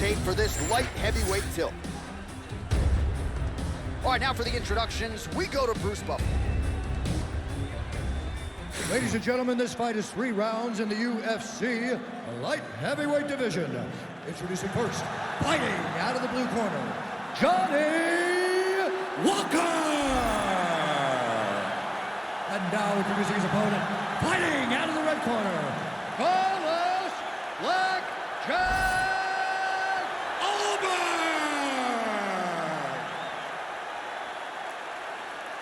tape for this light heavyweight tilt. All right, now for the introductions, we go to Bruce Buffalo. Ladies and gentlemen, this fight is 3 rounds in the UFC light heavyweight division. Introducing first, fighting out of the blue corner, Johnny Walker! And now introducing his opponent, fighting out of the red corner, Carlos Blackjack ULBERG!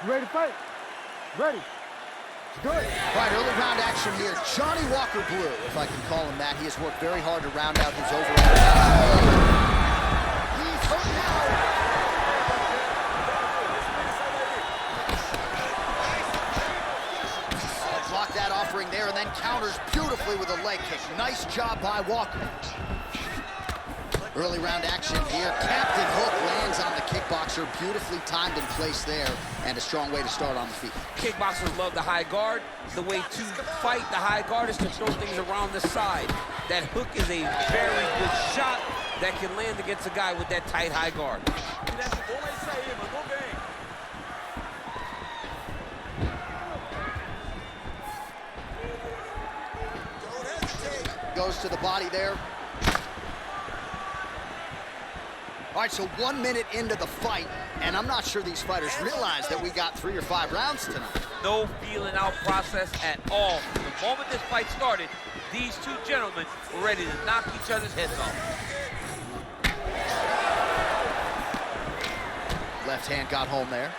You ready to fight? Ready. Good. All right, early round action here. Johnny Walker Blue, if I can call him that. He has worked very hard to round out his overall. He's hurt now. Block that offering there and then counters beautifully with a leg kick. Nice job by Walker. Early round action here. Captain Hook lands on the kickboxer. Beautifully timed and placed there, and a strong way to start on the feet. Kickboxers love the high guard. The way to fight the high guard is to throw things around the side. That hook is a very good shot that can land against a guy with that tight high guard. Goes to the body there. All right, so 1 minute into the fight, and I'm not sure these fighters realize that we got 3 or 5 rounds tonight. No feeling out process at all. The moment this fight started, these two gentlemen were ready to knock each other's heads off. Left hand got home there.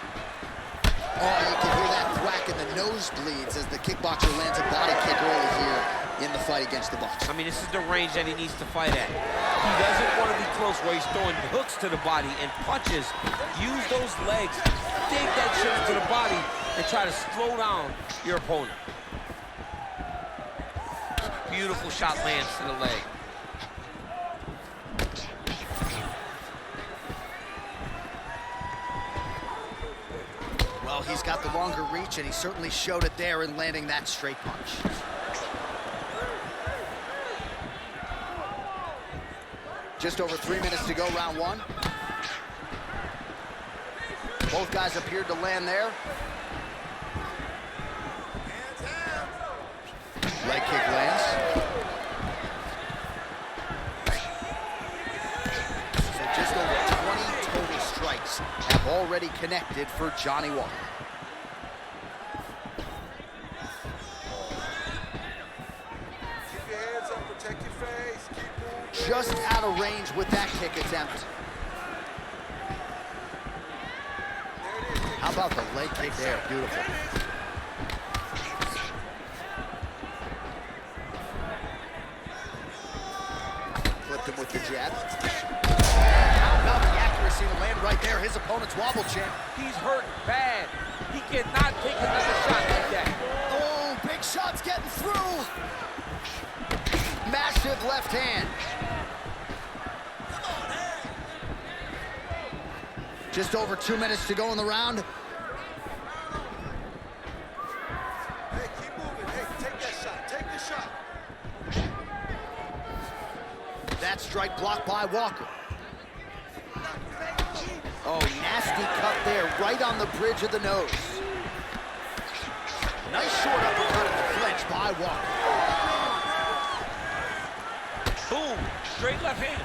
Oh, you can hear that thwack in the nosebleeds as the kickboxer lands a body kick early here in the fight against the boxer. I mean, this is the range that he needs to fight at. He doesn't want to be close where he's throwing hooks to the body and punches. Use those legs, dig that shit into the body, and try to slow down your opponent. Beautiful shot lands to the leg. Well, he's got the longer reach, and he certainly showed it there in landing that straight punch. Just over 3 minutes to go, round 1. Both guys appeared to land there. Leg kick lands. So just over 20 total strikes have already connected for Johnny Walker. Keep your hands up, protect your face. Keep moving. Just out of range with that kick attempt. How about the leg kick there? Beautiful. Flipped him with the jab. How about the accuracy to land right there? His opponent's wobble champ. He's hurt bad. He cannot take another shot like that. Oh, big shots getting through. Massive left hand. Just over 2 minutes to go in the round. Hey, keep moving. Hey, take that shot. Take the shot. That strike blocked by Walker. Oh, nasty cut there, right on the bridge of the nose. Nice short uppercut at the clinch by Walker. Boom, straight left hand.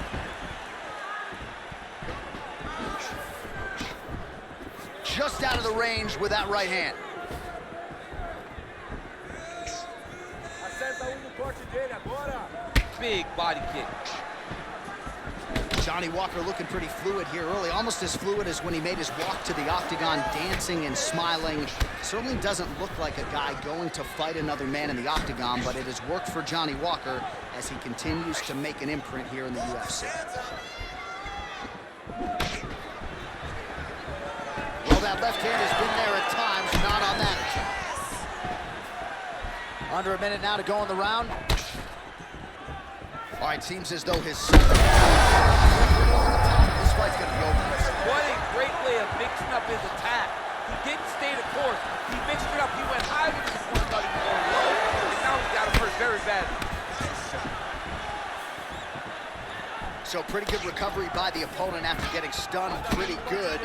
Just out of the range with that right hand. Big body kick. Johnny Walker looking pretty fluid here early, almost as fluid as when he made his walk to the octagon, dancing and smiling. Certainly doesn't look like a guy going to fight another man in the octagon, but it has worked for Johnny Walker as he continues to make an imprint here in the UFC. Well, that left hand has been there at times, not on that attempt. Under a minute now to go in the round. All right, seems as though his... This fight's gonna be over. What a great way of mixing up his attack. He didn't stay the course. He mixed it up. He went high with his opponent, thought he was going low, and now he got him hurt very badly. So pretty good recovery by the opponent after getting stunned pretty good.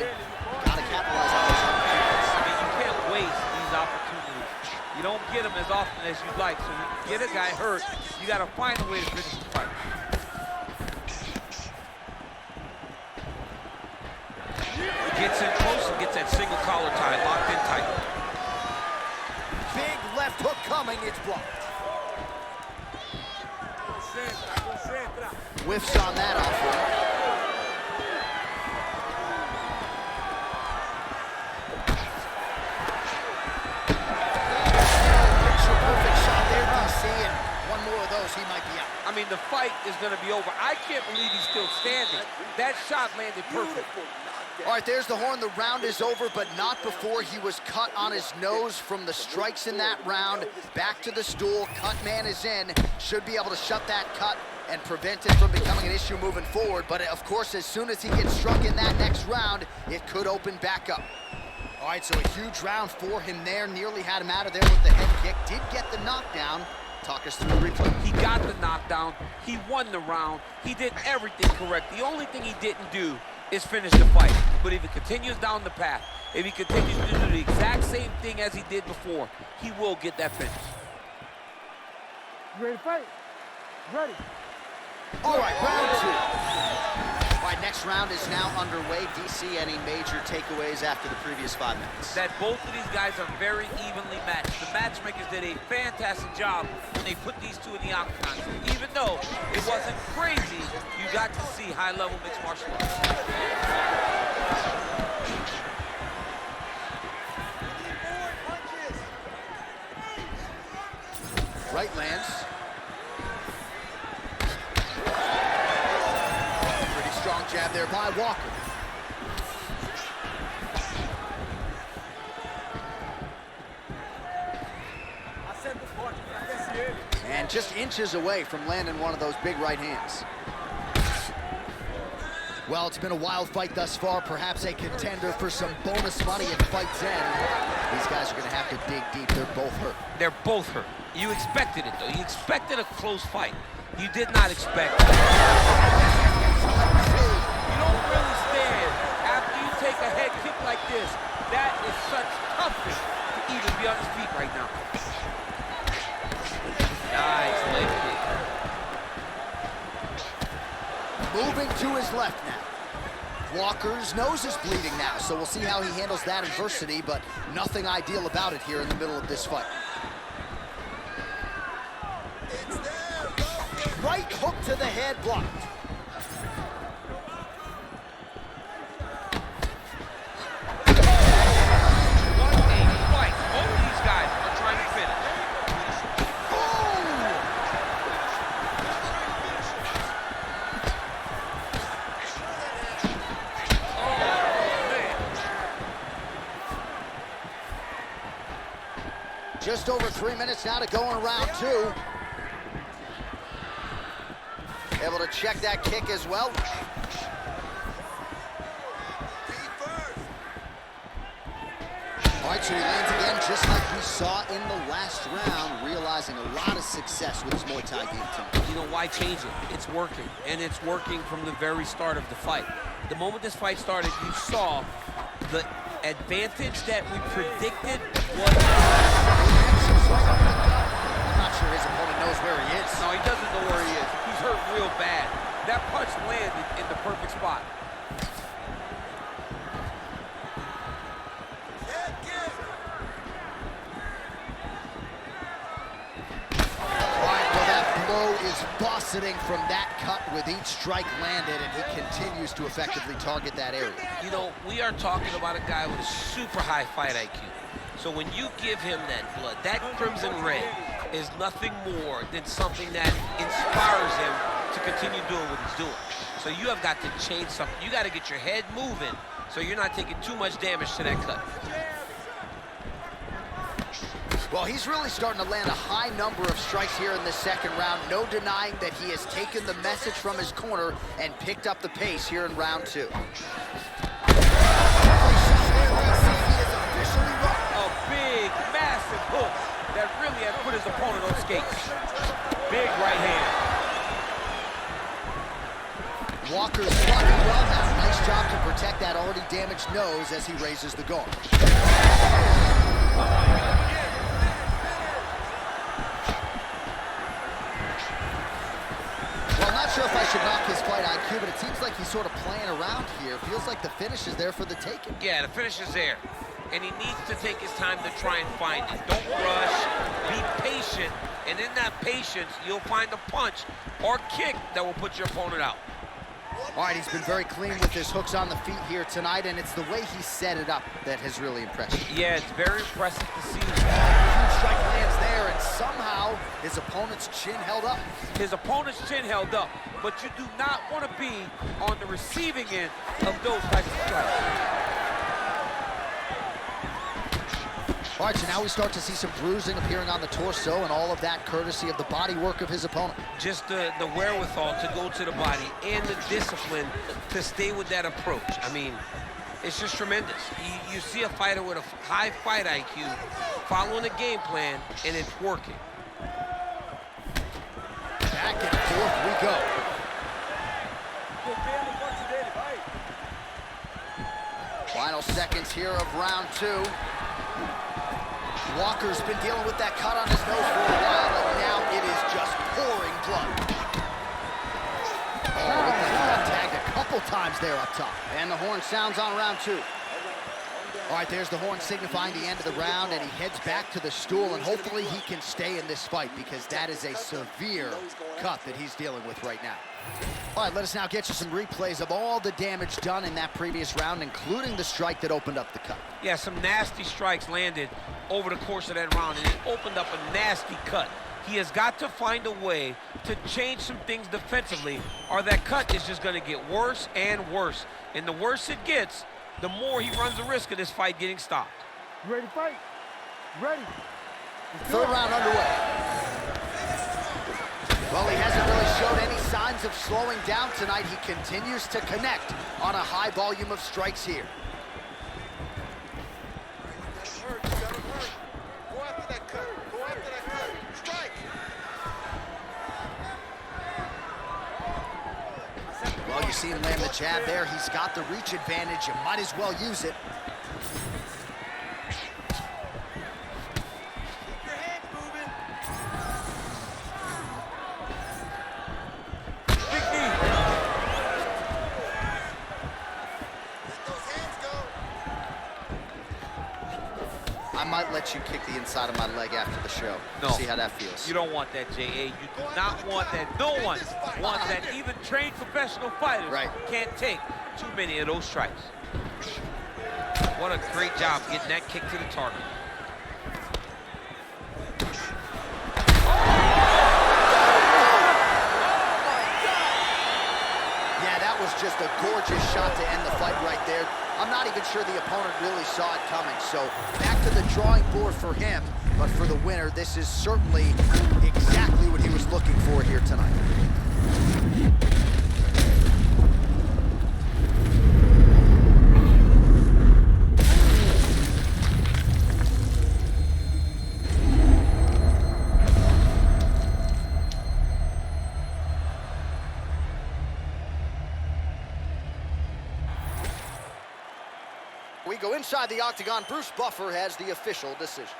Gotta capitalize on those opportunities. I mean, you can't waste these opportunities. You don't get them as often as you'd like. So when you get a guy hurt, you gotta find a way to finish the fight. Gets in close and gets that single collar tie locked in tight. Big left hook coming, it's blocked. Whiffs on that offer. Picture perfect shot there, DC, and one more of those, he might be out. I mean, the fight is gonna be over. I can't believe he's still standing. That shot landed perfect. All right, there's the horn. The round is over, but not before he was cut on his nose from the strikes in that round. Back to the stool. Cut man is in. Should be able to shut that cut and prevent it from becoming an issue moving forward. But, of course, as soon as he gets struck in that next round, it could open back up. All right, so a huge round for him there. Nearly had him out of there with the head kick. Did get the knockdown. Talk us through the replay. He got the knockdown. He won the round. He did everything correct. The only thing he didn't do is finish the fight. But if he continues down the path, if he continues to do the exact same thing as he did before, he will get that finish. You ready to fight? Ready. All right, round two. All right, next round is now underway. DC, any major takeaways after the previous 5 minutes? That both of these guys are very evenly matched. The matchmakers did a fantastic job when they put these two in the octagon. Even though it wasn't crazy, you got to see high-level mixed martial arts. Right lands. Pretty strong jab there by Walker. And just inches away from landing one of those big right hands. Well, it's been a wild fight thus far, perhaps a contender for some bonus money at fight's end. These guys are going to have to dig deep. They're both hurt. They're both hurt. You expected it, though. You expected a close fight. You did not expect it. You don't really stand after you take a head kick like this. That is such toughness to even be on his feet right now. Nice leg kick. Moving to his left now. Walker's nose is bleeding now, so we'll see how he handles that adversity, but nothing ideal about it here in the middle of this fight. Right hook to the head, blocked. What a fight. Both of these guys are trying to finish. Just over 3 minutes now to go in round two. Able to check that kick as well. All right, so he lands again just like we saw in the last round, realizing a lot of success with his Muay Thai game tonight. You know, why change it? It's working, and it's working from the very start of the fight. The moment this fight started, you saw the advantage that we predicted was... I'm not sure his opponent knows where he is. No, he doesn't know where he is. He's hurt real bad. That punch landed in the perfect spot. Bossing from that cut with each strike landed, and he continues to effectively target that area. You know, we are talking about a guy with a super high fight IQ. So when you give him that blood, that crimson red is nothing more than something that inspires him to continue doing what he's doing. So you have got to change something. You got to get your head moving so you're not taking too much damage to that cut. Well, he's really starting to land a high number of strikes here in the second round. No denying that he has taken the message from his corner and picked up the pace here in round two. A big, massive hook that really had put his opponent on skates. Big right hand. Walker's blocking well now. Nice job to protect that already damaged nose as he raises the guard. Well, I'm not sure if I should knock his fight IQ, but it seems like he's sort of playing around here. Feels like the finish is there for the taking. Yeah, the finish is there. And he needs to take his time to try and find it. Don't rush, be patient, and in that patience, you'll find a punch or kick that will put your opponent out. All right, he's been very clean with his hooks on the feet here tonight, and it's the way he set it up that has really impressed me. Yeah, it's very impressive to see. Huge strike lands there, and somehow his opponent's chin held up. His opponent's chin held up, but you do not want to be on the receiving end of those types of strikes. All right, so now we start to see some bruising appearing on the torso, and all of that courtesy of the body work of his opponent. Just the wherewithal to go to the body and the discipline to stay with that approach. I mean, it's just tremendous. You see a fighter with a high fight IQ following a game plan, and it's working. Back and forth we go. Final seconds here of round two. Walker's been dealing with that cut on his nose for a while, and now it is just pouring blood. Oh, looked like he got tagged a couple times there up top. And the horn sounds on round two. All right, there's the horn signifying the end of the round, and he heads back to the stool, and hopefully he can stay in this fight because that is a severe cut that he's dealing with right now. All right, let us now get you some replays of all the damage done in that previous round, including the strike that opened up the cut. Yeah, some nasty strikes landed over the course of that round, and it opened up a nasty cut. He has got to find a way to change some things defensively, or that cut is just going to get worse and worse. And the worse it gets, the more he runs the risk of this fight getting stopped. You ready to fight? Ready. Third round underway. Well, he hasn't really showed any signs of slowing down tonight. He continues to connect on a high volume of strikes here. Go after that cut. Go after that cut. Strike. Well, you see him land the jab there. He's got the reach advantage. You might as well use it. Keep your hands moving. Big knee. Let those hands go. I might let you kick the inside of my leg after the show. No. See how that feels. You don't want that, J.A. You do not want that. No one wants that. Even trained professional fighters can't take too many of those strikes. What a great job getting that kick to the target. Yeah, that was just a gorgeous shot to end the fight right there. I'm not even sure the opponent really saw it coming. So back to the drawing board for him. But for the winner, this is certainly exactly what he was looking for here tonight. We go inside the octagon. Bruce Buffer has the official decision.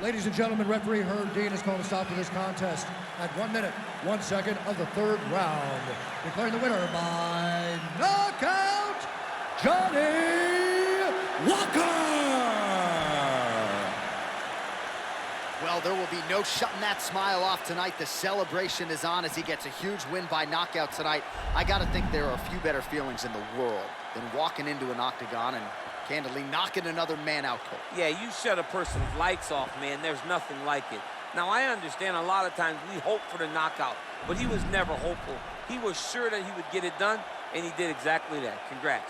Ladies and gentlemen, referee Herb Dean has called a stop to this contest at 1 minute, 1 second of the third round. Declaring the winner by knockout, Johnny Walker! Well, there will be no shutting that smile off tonight. The celebration is on as he gets a huge win by knockout tonight. I got to think there are a few better feelings in the world than walking into an octagon and candidly knocking another man out cold. Yeah, you shut a person's lights off, man. There's nothing like it. Now, I understand a lot of times we hope for the knockout, but he was never hopeful. He was sure that he would get it done, and he did exactly that. Congrats.